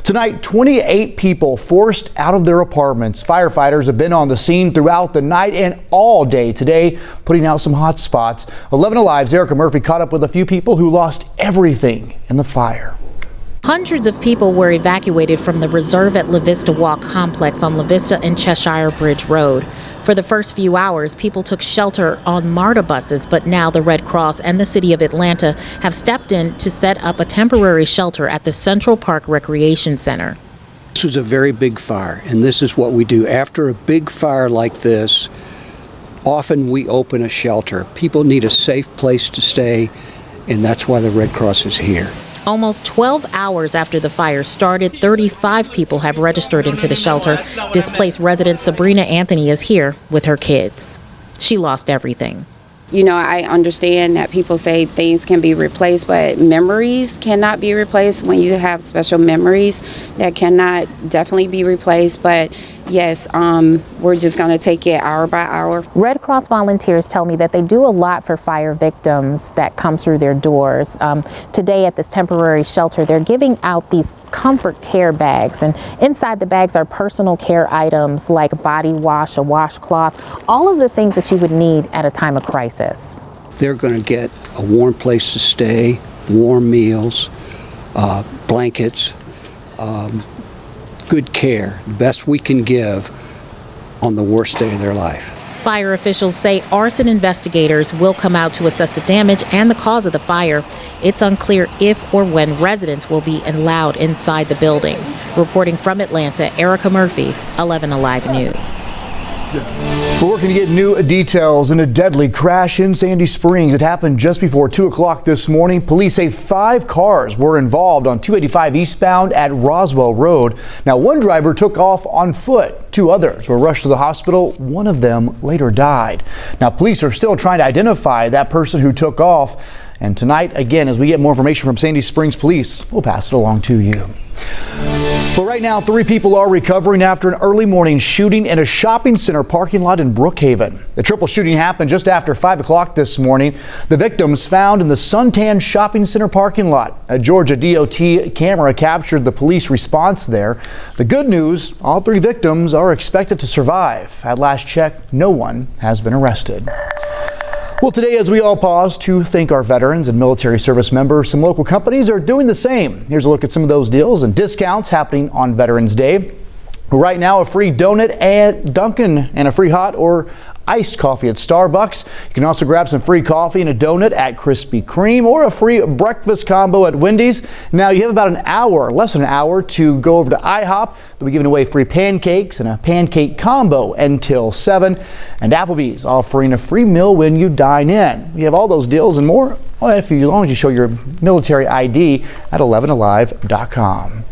Tonight, 28 people forced out of their apartments. Firefighters have been on the scene throughout the night and all day today, putting out some hot spots. 11Alive's Erica Murphy caught up with a few people who lost everything in the fire. Hundreds of people were evacuated from the Reserve at La Vista Walk complex on La Vista and Cheshire Bridge Road. For the first few hours, people took shelter on MARTA buses, but now the Red Cross and the City of Atlanta have stepped in to set up a temporary shelter at the Central Park Recreation Center. This was a very big fire, and this is what we do. After a big fire like this, often we open a shelter. People need a safe place to stay, and that's why the Red Cross is here. Almost 12 hours after the fire started, 35 people have registered into the shelter. Displaced resident Sabrina Anthony is here with her kids. She lost everything. You know, I understand that people say things can be replaced, but memories cannot be replaced. When you have special memories, that cannot definitely be replaced. But yes, we're just going to take it hour by hour. Red Cross volunteers tell me that they do a lot for fire victims that come through their doors. Today at this temporary shelter, they're giving out these comfort care bags, and inside the bags are personal care items like body wash, a washcloth, all of the things that you would need at a time of crisis. They're going to get a warm place to stay, warm meals, blankets, good care, the best we can give on the worst day of their life. Fire officials say arson investigators will come out to assess the damage and the cause of the fire. It's unclear if or when residents will be allowed inside the building. Reporting from Atlanta, Erica Murphy, 11Alive News. We're working to get new details in a deadly crash in Sandy Springs. It happened just before 2 o'clock this morning. Police say 5 cars were involved on 285 eastbound at Roswell Road. Now, one driver took off on foot. 2 others were rushed to the hospital. One of them later died. Now, police are still trying to identify that person who took off. And tonight, again, as we get more information from Sandy Springs Police, we'll pass it along to you. But right now, 3 people are recovering after an early morning shooting in a shopping center parking lot in Brookhaven. The triple shooting happened just after 5 o'clock this morning. The victims found in the Suntan Shopping Center parking lot. A Georgia DOT camera captured the police response there. The good news, all 3 victims are expected to survive. At last check, no one has been arrested. Well, today, as we all pause to thank our veterans and military service members, some local companies are doing the same. Here's a look at some of those deals and discounts happening on Veterans Day. Right now, a free donut at Dunkin' and a free hot or iced coffee at Starbucks. You can also grab some free coffee and a donut at Krispy Kreme or a free breakfast combo at Wendy's. Now, you have about an hour, less than an hour, to go over to IHOP. They'll be giving away free pancakes and a pancake combo until 7. And Applebee's offering a free meal when you dine in. We have all those deals and more as long as you show your military ID at 11alive.com.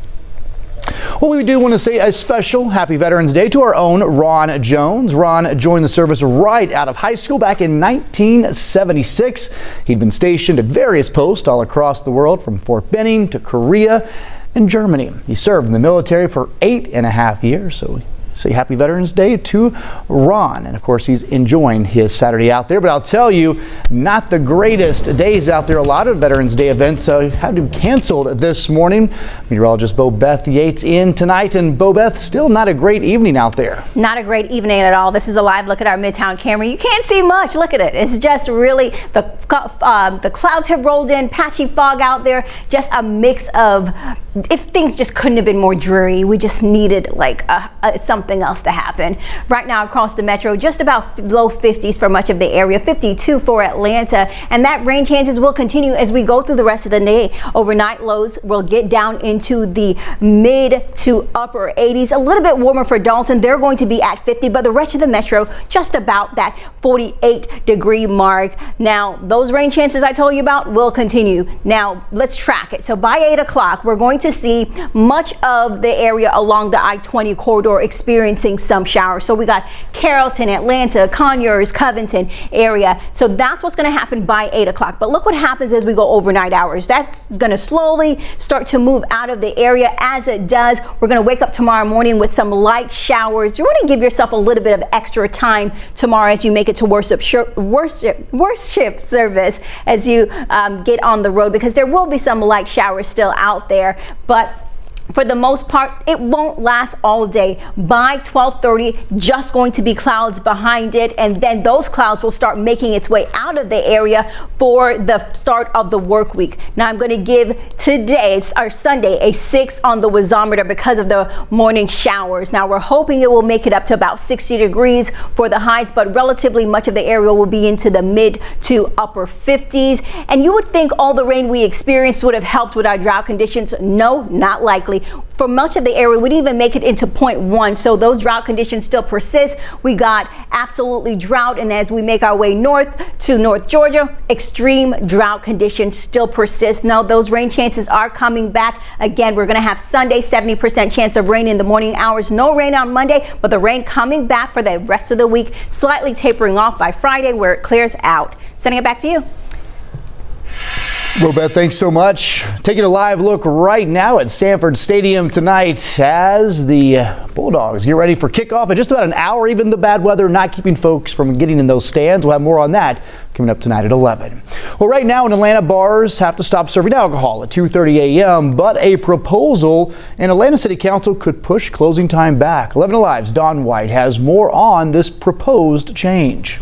Well, we do want to say a special Happy Veterans Day to our own Ron Jones. Ron joined the service right out of high school back in 1976. He'd been stationed at various posts all across the world, from Fort Benning to Korea and Germany. He served in the military for 8.5 years, so we say Happy Veterans Day to Ron. And of course, he's enjoying his Saturday out there. But I'll tell you, not the greatest days out there. A lot of Veterans Day events had to be canceled this morning. Meteorologist Bo Beth Yates in tonight. And Bo Beth, still not a great evening out there. Not a great evening at all. This is a live look at our Midtown camera. You can't see much. Look at it. It's just really, the clouds have rolled in, patchy fog out there. Just a mix of, if things just couldn't have been more dreary, we just needed like something else to happen. Right now across the metro, just about low 50s for much of the area, 52 for Atlanta, and that rain chances will continue as we go through the rest of the day. Overnight lows will get down into the mid to upper 80s. A little bit warmer for Dalton. They're going to be at 50, but the rest of the metro just about that 48-degree mark. Now, those rain chances I told you about will continue. Now, let's track it. So by 8 o'clock, we're going to see much of the area along the I-20 corridor experiencing some showers. So we got Carrollton, Atlanta, Conyers, Covington area. So that's what's going to happen by 8 o'clock. But look what happens as we go overnight hours. That's going to slowly start to move out of the area. As it does, we're going to wake up tomorrow morning with some light showers. You want to give yourself a little bit of extra time tomorrow as you make it to worship service as you get on the road, because there will be some light showers still out there. But for the most part, it won't last all day. By 12:30, just going to be clouds behind it, and then those clouds will start making its way out of the area for the start of the work week. Now I'm going to give today's, our Sunday, a 6 on the wazometer because of the morning showers. Now we're hoping it will make it up to about 60 degrees for the highs, but relatively much of the area will be into the mid to upper 50s. And you would think all the rain we experienced would have helped with our drought conditions. No, not likely. For much of the area, we didn't even make it into point 1, so those drought conditions still persist. We got absolutely drought, and as we make our way north to North Georgia, extreme drought conditions still persist. Now those rain chances are coming back. Again, we're going to have Sunday 70% chance of rain in the morning hours. No rain on Monday, but the rain coming back for the rest of the week, slightly tapering off by Friday where it clears out. Sending it back to you. Well, Beth, thanks so much. Taking a live look right now at Sanford Stadium tonight as the Bulldogs get ready for kickoff in just about an hour. Even the bad weather not keeping folks from getting in those stands. We'll have more on that coming up tonight at 11. Well, right now in Atlanta, bars have to stop serving alcohol at 2:30 a.m., but a proposal in Atlanta City Council could push closing time back. 11Alive's Don White has more on this proposed change.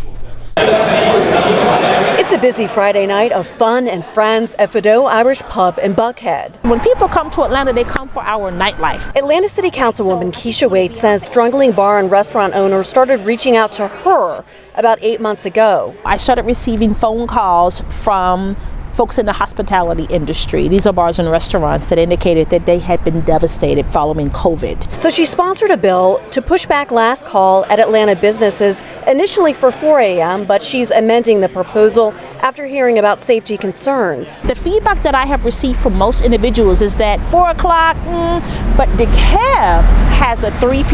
It's a busy Friday night of fun and friends at Fido Irish Pub in Buckhead. When people come to Atlanta, they come for our nightlife. Atlanta City Councilwoman Keisha Wade says struggling bar and restaurant owners started reaching out to her about 8 months ago. I started receiving phone calls from folks in the hospitality industry. These are bars and restaurants that indicated that they had been devastated following COVID. So she sponsored a bill to push back last call at Atlanta businesses, initially for 4 a.m., but she's amending the proposal after hearing about safety concerns. The feedback that I have received from most individuals is that 4 o'clock, but DeKalb has a 3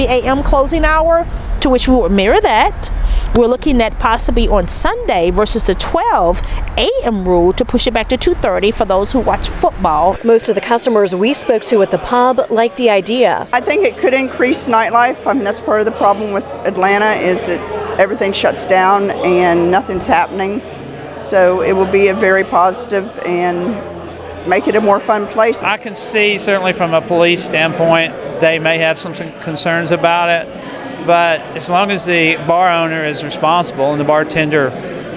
a.m. closing hour, to which we will mirror that. We're looking at possibly on Sunday versus the 12 a.m. rule to push it back to 2:30 for those who watch football. Most of the customers we spoke to at the pub like the idea. I think it could increase nightlife. I mean, that's part of the problem with Atlanta is that everything shuts down and nothing's happening. So it will be a very positive and make it a more fun place. I can see certainly from a police standpoint, they may have some concerns about it. But as long as the bar owner is responsible and the bartender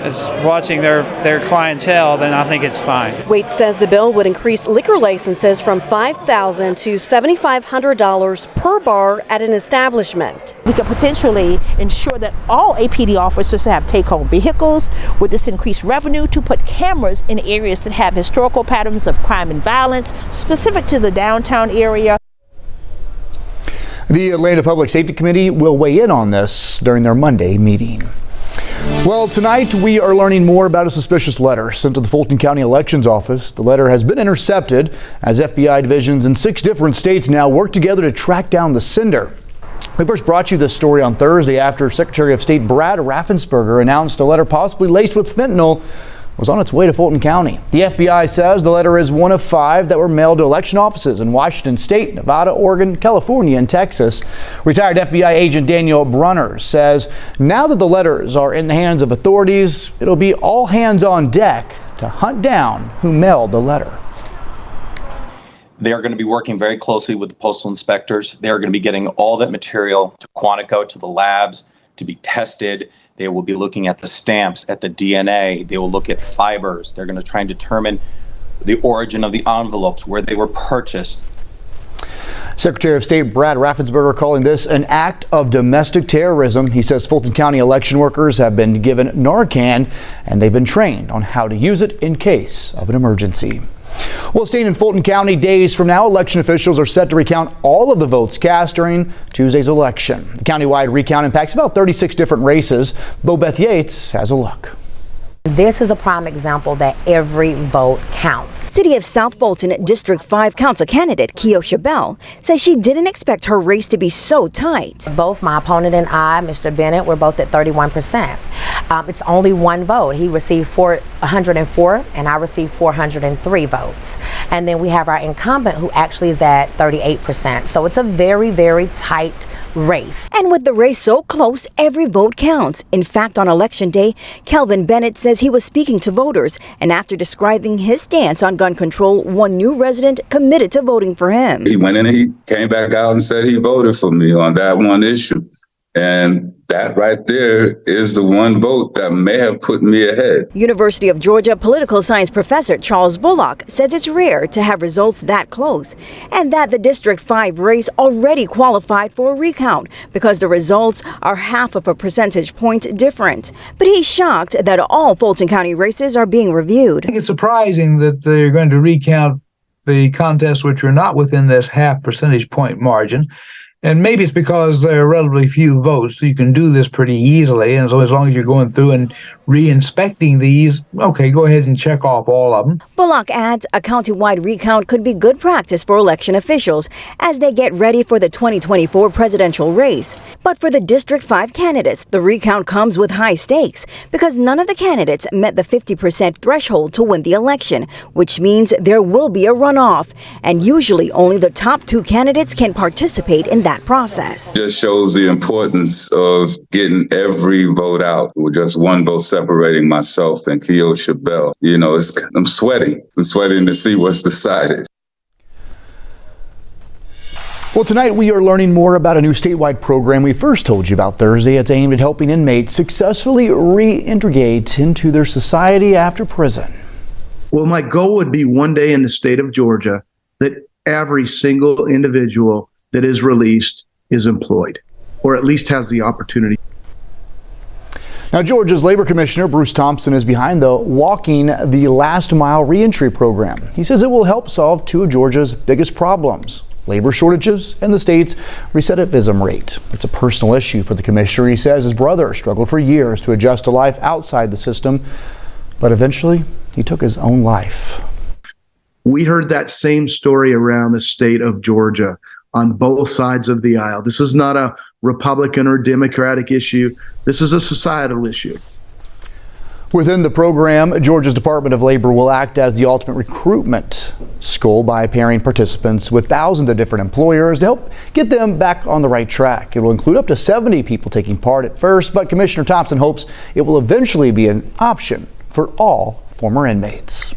is watching their clientele, then I think it's fine. Waite says the bill would increase liquor licenses from $5,000 to $7,500 per bar at an establishment. We could potentially ensure that all APD officers have take-home vehicles with this increased revenue to put cameras in areas that have historical patterns of crime and violence specific to the downtown area. The Atlanta Public Safety Committee will weigh in on this during their Monday meeting. Well, tonight we are learning more about a suspicious letter sent to the Fulton County Elections Office. The letter has been intercepted as FBI divisions in 6 different states now work together to track down the sender. We first brought you this story on Thursday after Secretary of State Brad Raffensperger announced a letter possibly laced with fentanyl was on its way to Fulton County. The FBI says the letter is one of 5 that were mailed to election offices in Washington State, Nevada, Oregon, California, and Texas. Retired FBI agent Daniel Brunner says now that the letters are in the hands of authorities, it'll be all hands on deck to hunt down who mailed the letter. They are going to be working very closely with the postal inspectors. They are going to be getting all that material to Quantico, to the labs, to be tested. They will be looking at the stamps, at the DNA. They will look at fibers. They're going to try and determine the origin of the envelopes, where they were purchased. Secretary of State Brad Raffensperger calling this an act of domestic terrorism. He says Fulton County election workers have been given Narcan and they've been trained on how to use it in case of an emergency. Well, staying in Fulton County, days from now, election officials are set to recount all of the votes cast during Tuesday's election. The countywide recount impacts about 36 different races. Beth Yates has a look. This is a prime example that every vote counts. City of South Fulton District 5 Council candidate Keosha Bell says she didn't expect her race to be so tight. Both my opponent and I, Mr. Bennett, we're both at 31%. It's only one vote. He received 404 and I received 403 votes. And then we have our incumbent who actually is at 38%. So it's a very, very tight race. And with the race so close, every vote counts. In fact, on Election Day, Kelvin Bennett says he was speaking to voters, and after describing his stance on gun control, one new resident committed to voting for him. He went in and he came back out and said he voted for me on that one issue. And that right there is the one vote that may have put me ahead. University of Georgia political science professor Charles Bullock says it's rare to have results that close, and that the District 5 race already qualified for a recount because the results are half of a percentage point different. But he's shocked that all Fulton County races are being reviewed. I think it's surprising that they're going to recount the contests which are not within this half percentage point margin. And maybe it's because there are relatively few votes, so you can do this pretty easily. And so as long as you're going through and re-inspecting these, okay, go ahead and check off all of them. Bullock adds a county-wide recount could be good practice for election officials as they get ready for the 2024 presidential race. But for the District 5 candidates, the recount comes with high stakes because none of the candidates met the 50% threshold to win the election, which means there will be a runoff. And usually only the top 2 candidates can participate in that process. Just shows the importance of getting every vote out with just one vote separating myself and Keosha Bell. You know, I'm sweating. I'm sweating to see what's decided. Well, tonight we are learning more about a new statewide program we first told you about Thursday. It's aimed at helping inmates successfully reintegrate into their society after prison. Well, my goal would be one day in the state of Georgia that every single individual that is released is employed, or at least has the opportunity. Now, Georgia's Labor Commissioner Bruce Thompson is behind the Walking the Last Mile reentry program. He says it will help solve 2 of Georgia's biggest problems: labor shortages and the state's recidivism rate. It's a personal issue for the commissioner. He says his brother struggled for years to adjust to life outside the system, but eventually he took his own life. We heard that same story around the state of Georgia on both sides of the aisle. This is not a Republican or Democratic issue. This is a societal issue. Within the program, Georgia's Department of Labor will act as the ultimate recruitment school by pairing participants with thousands of different employers to help get them back on the right track. It will include up to 70 people taking part at first, but Commissioner Thompson hopes it will eventually be an option for all former inmates.